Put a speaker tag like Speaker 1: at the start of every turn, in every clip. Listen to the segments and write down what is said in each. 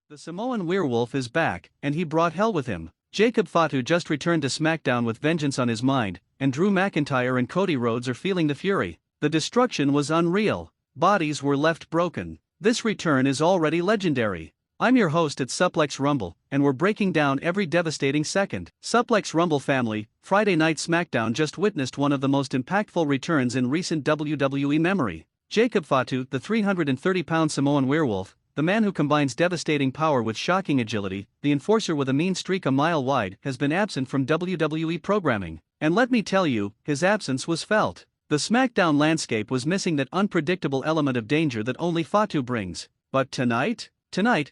Speaker 1: The Samoan werewolf is back, and he brought hell with him. Jacob Fatu just returned to SmackDown with vengeance on his mind, and Drew McIntyre and Cody Rhodes are feeling the fury. The destruction was unreal. Bodies were left broken. This return is already legendary. I'm your host at Suplex Rumble, and we're breaking down every devastating second. Suplex Rumble family, Friday Night SmackDown just witnessed one of the most impactful returns in recent WWE memory. Jacob Fatu, the 330-pound Samoan werewolf, the man who combines devastating power with shocking agility, the enforcer with a mean streak a mile wide, has been absent from WWE programming. And let me tell you, his absence was felt. The SmackDown landscape was missing that unpredictable element of danger that only Fatu brings. But tonight,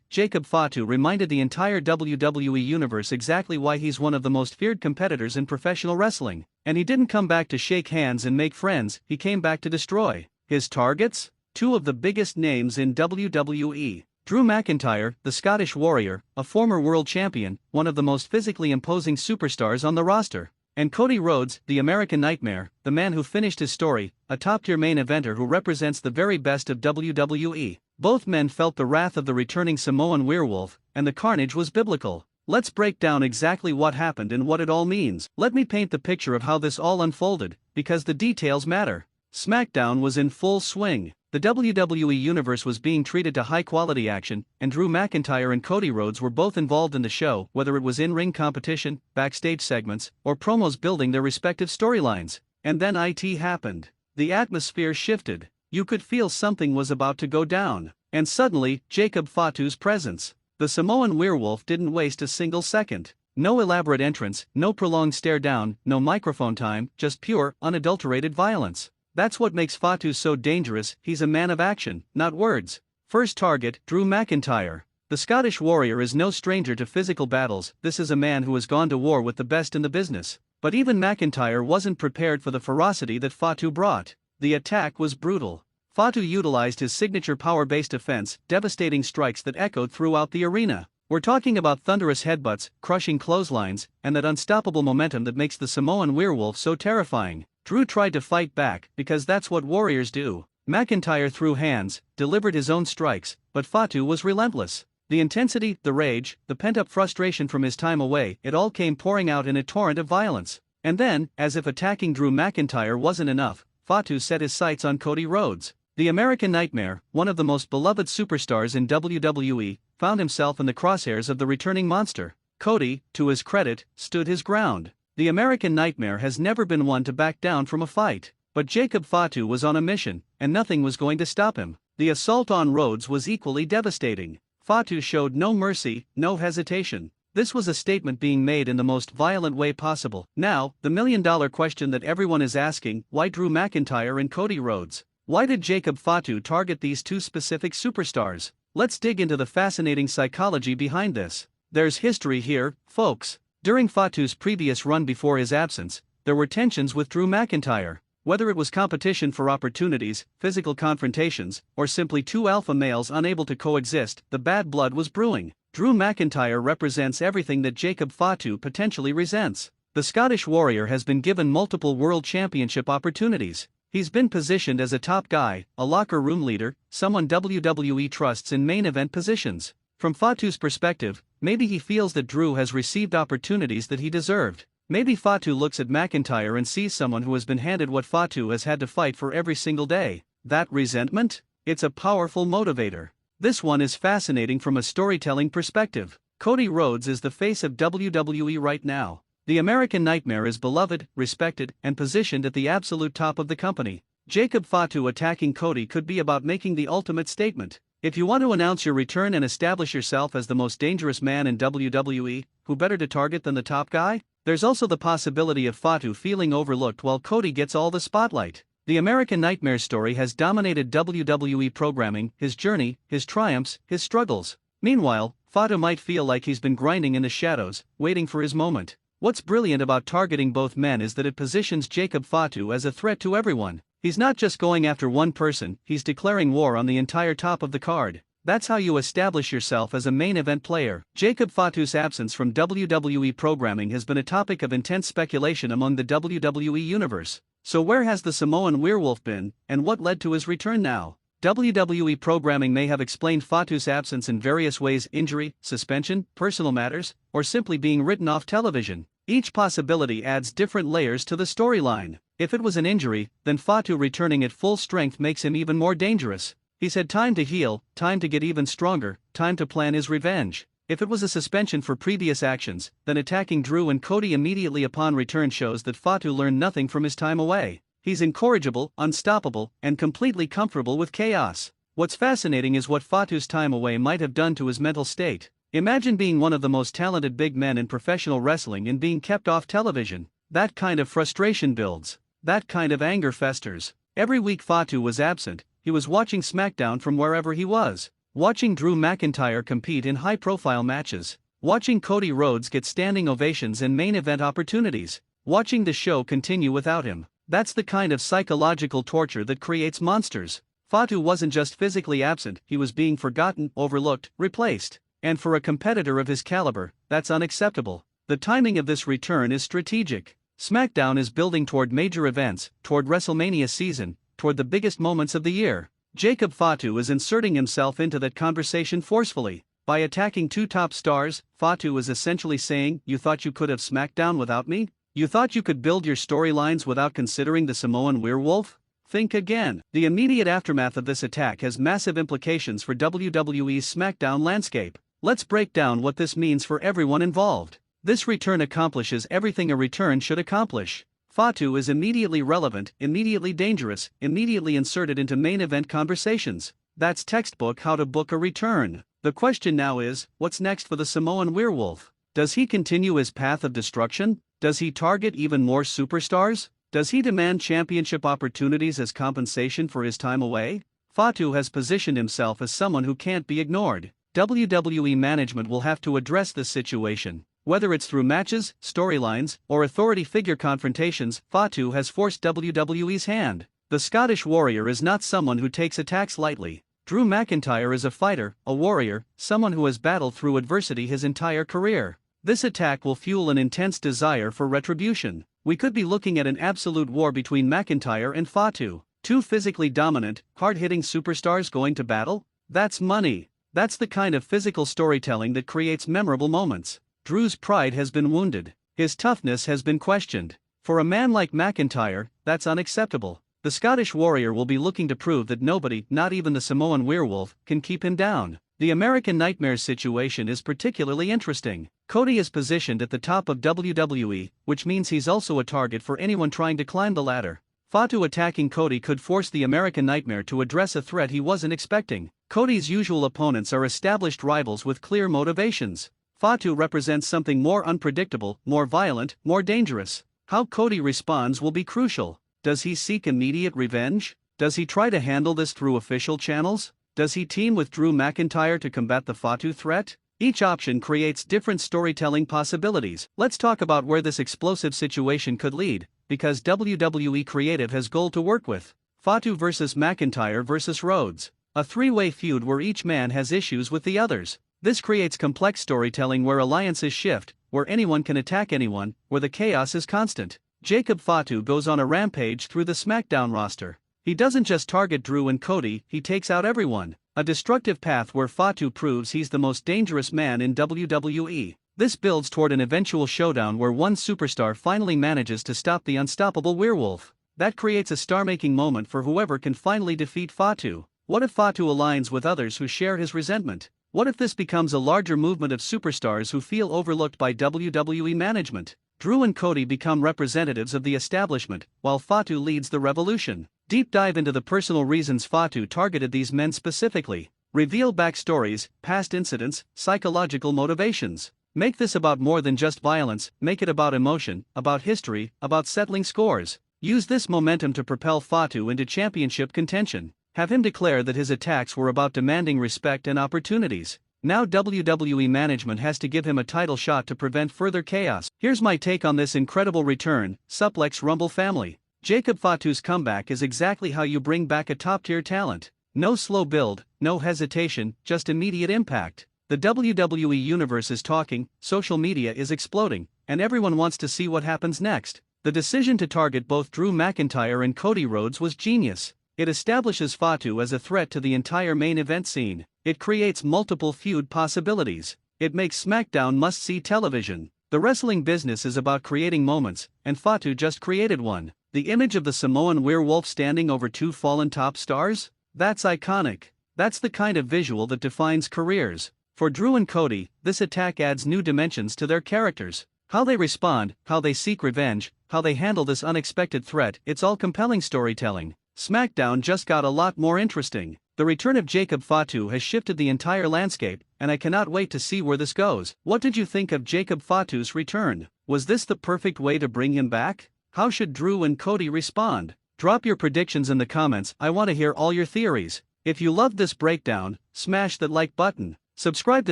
Speaker 1: Jacob Fatu reminded the entire WWE universe exactly why he's one of the most feared competitors in professional wrestling. And he didn't come back to shake hands and make friends, he came back to destroy. His targets? Two of the biggest names in WWE. Drew McIntyre, the Scottish Warrior, a former world champion, one of the most physically imposing superstars on the roster. And Cody Rhodes, the American Nightmare, the man who finished his story, a top-tier main eventer who represents the very best of WWE. Both men felt the wrath of the returning Samoan werewolf, and the carnage was biblical. Let's break down exactly what happened and what it all means. Let me paint the picture of how this all unfolded, because the details matter. SmackDown was in full swing. The WWE Universe was being treated to high-quality action, and Drew McIntyre and Cody Rhodes were both involved in the show, whether it was in-ring competition, backstage segments, or promos building their respective storylines. And then it happened. The atmosphere shifted. You could feel something was about to go down. And suddenly, Jacob Fatu's presence. The Samoan werewolf didn't waste a single second. No elaborate entrance, no prolonged stare down, no microphone time, just pure, unadulterated violence. That's what makes Fatu so dangerous. He's a man of action, not words. First target, Drew McIntyre. The Scottish Warrior is no stranger to physical battles. This is a man who has gone to war with the best in the business. But even McIntyre wasn't prepared for the ferocity that Fatu brought. The attack was brutal. Fatu utilized his signature power-based offense, devastating strikes that echoed throughout the arena. We're talking about thunderous headbutts, crushing clotheslines, and that unstoppable momentum that makes the Samoan werewolf so terrifying. Drew tried to fight back, because that's what warriors do. McIntyre threw hands, delivered his own strikes, but Fatu was relentless. The intensity, the rage, the pent-up frustration from his time away, it all came pouring out in a torrent of violence. And then, as if attacking Drew McIntyre wasn't enough, Fatu set his sights on Cody Rhodes. The American Nightmare, one of the most beloved superstars in WWE, found himself in the crosshairs of the returning monster. Cody, to his credit, stood his ground. The American Nightmare has never been one to back down from a fight. But Jacob Fatu was on a mission, and nothing was going to stop him. The assault on Rhodes was equally devastating. Fatu showed no mercy, no hesitation. This was a statement being made in the most violent way possible. Now, the million-dollar question that everyone is asking, why Drew McIntyre and Cody Rhodes? Why did Jacob Fatu target these two specific superstars? Let's dig into the fascinating psychology behind this. There's history here, folks. During Fatu's previous run before his absence, there were tensions with Drew McIntyre. Whether it was competition for opportunities, physical confrontations, or simply two alpha males unable to coexist, the bad blood was brewing. Drew McIntyre represents everything that Jacob Fatu potentially resents. The Scottish Warrior has been given multiple World Championship opportunities. He's been positioned as a top guy, a locker room leader, someone WWE trusts in main event positions. From Fatu's perspective, maybe he feels that Drew has received opportunities that he deserved. Maybe Fatu looks at McIntyre and sees someone who has been handed what Fatu has had to fight for every single day. That resentment? It's a powerful motivator. This one is fascinating from a storytelling perspective. Cody Rhodes is the face of WWE right now. The American Nightmare is beloved, respected, and positioned at the absolute top of the company. Jacob Fatu attacking Cody could be about making the ultimate statement. If you want to announce your return and establish yourself as the most dangerous man in WWE, who better to target than the top guy? There's also the possibility of Fatu feeling overlooked while Cody gets all the spotlight. The American Nightmare story has dominated WWE programming, his journey, his triumphs, his struggles. Meanwhile, Fatu might feel like he's been grinding in the shadows, waiting for his moment. What's brilliant about targeting both men is that it positions Jacob Fatu as a threat to everyone. He's not just going after one person, he's declaring war on the entire top of the card. That's how you establish yourself as a main event player. Jacob Fatu's absence from WWE programming has been a topic of intense speculation among the WWE universe. So where has the Samoan werewolf been, and what led to his return now? WWE programming may have explained Fatu's absence in various ways: injury, suspension, personal matters, or simply being written off television. Each possibility adds different layers to the storyline. If it was an injury, then Fatu returning at full strength makes him even more dangerous. He's had time to heal, time to get even stronger, time to plan his revenge. If it was a suspension for previous actions, then attacking Drew and Cody immediately upon return shows that Fatu learned nothing from his time away. He's incorrigible, unstoppable, and completely comfortable with chaos. What's fascinating is what Fatu's time away might have done to his mental state. Imagine being one of the most talented big men in professional wrestling and being kept off television. That kind of frustration builds. That kind of anger festers. Every week Fatu was absent, he was watching SmackDown from wherever he was. Watching Drew McIntyre compete in high-profile matches. Watching Cody Rhodes get standing ovations and main event opportunities. Watching the show continue without him. That's the kind of psychological torture that creates monsters. Fatu wasn't just physically absent, he was being forgotten, overlooked, replaced. And for a competitor of his caliber, that's unacceptable. The timing of this return is strategic. SmackDown is building toward major events, toward WrestleMania season, toward the biggest moments of the year. Jacob Fatu is inserting himself into that conversation forcefully. By attacking two top stars, Fatu is essentially saying, "You thought you could have SmackDown without me? You thought you could build your storylines without considering the Samoan werewolf? Think again." The immediate aftermath of this attack has massive implications for WWE's SmackDown landscape. Let's break down what this means for everyone involved. This return accomplishes everything a return should accomplish. Fatu is immediately relevant, immediately dangerous, immediately inserted into main event conversations. That's textbook how to book a return. The question now is, what's next for the Samoan werewolf? Does he continue his path of destruction? Does he target even more superstars? Does he demand championship opportunities as compensation for his time away? Fatu has positioned himself as someone who can't be ignored. WWE management will have to address this situation. Whether it's through matches, storylines, or authority figure confrontations, Fatu has forced WWE's hand. The Scottish Warrior is not someone who takes attacks lightly. Drew McIntyre is a fighter, a warrior, someone who has battled through adversity his entire career. This attack will fuel an intense desire for retribution. We could be looking at an absolute war between McIntyre and Fatu. Two physically dominant, hard-hitting superstars going to battle? That's money. That's the kind of physical storytelling that creates memorable moments. Drew's pride has been wounded. His toughness has been questioned. For a man like McIntyre, that's unacceptable. The Scottish Warrior will be looking to prove that nobody, not even the Samoan werewolf, can keep him down. The American Nightmare situation is particularly interesting. Cody is positioned at the top of WWE, which means he's also a target for anyone trying to climb the ladder. Fatu attacking Cody could force the American Nightmare to address a threat he wasn't expecting. Cody's usual opponents are established rivals with clear motivations. Fatu represents something more unpredictable, more violent, more dangerous. How Cody responds will be crucial. Does he seek immediate revenge? Does he try to handle this through official channels? Does he team with Drew McIntyre to combat the Fatu threat? Each option creates different storytelling possibilities. Let's talk about where this explosive situation could lead, because WWE Creative has gold to work with. Fatu versus McIntyre versus Rhodes. A three-way feud where each man has issues with the others. This creates complex storytelling where alliances shift, where anyone can attack anyone, where the chaos is constant. Jacob Fatu goes on a rampage through the SmackDown roster. He doesn't just target Drew and Cody, he takes out everyone. A destructive path where Fatu proves he's the most dangerous man in WWE. This builds toward an eventual showdown where one superstar finally manages to stop the unstoppable werewolf. That creates a star-making moment for whoever can finally defeat Fatu. What if Fatu aligns with others who share his resentment? What if this becomes a larger movement of superstars who feel overlooked by WWE management? Drew and Cody become representatives of the establishment, while Fatu leads the revolution. Deep dive into the personal reasons Fatu targeted these men specifically. Reveal backstories, past incidents, psychological motivations. Make this about more than just violence, make it about emotion, about history, about settling scores. Use this momentum to propel Fatu into championship contention. Have him declare that his attacks were about demanding respect and opportunities. Now WWE management has to give him a title shot to prevent further chaos. Here's my take on this incredible return, Suplex Rumble family. Jacob Fatu's comeback is exactly how you bring back a top-tier talent. No slow build, no hesitation, just immediate impact. The WWE universe is talking, social media is exploding, and everyone wants to see what happens next. The decision to target both Drew McIntyre and Cody Rhodes was genius. It establishes Fatu as a threat to the entire main event scene. It creates multiple feud possibilities. It makes SmackDown must-see television. The wrestling business is about creating moments, and Fatu just created one. The image of the Samoan werewolf standing over two fallen top stars? That's iconic. That's the kind of visual that defines careers. For Drew and Cody, this attack adds new dimensions to their characters. How they respond, how they seek revenge, how they handle this unexpected threat, it's all compelling storytelling. SmackDown just got a lot more interesting. The return of Jacob Fatu has shifted the entire landscape, and I cannot wait to see where this goes. What did you think of Jacob Fatu's return? Was this the perfect way to bring him back? How should Drew and Cody respond? Drop your predictions in the comments. I want to hear all your theories. If you loved this breakdown, smash that like button. Subscribe to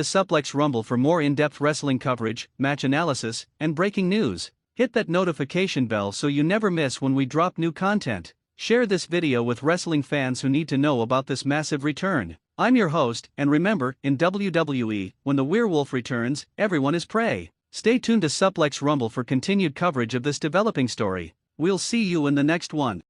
Speaker 1: Suplex Rumble for more in-depth wrestling coverage, match analysis, and breaking news. Hit that notification bell so you never miss when we drop new content. Share this video with wrestling fans who need to know about this massive return. I'm your host, and remember, in WWE, when the werewolf returns, everyone is prey. Stay tuned to Suplex Rumble for continued coverage of this developing story. We'll see you in the next one.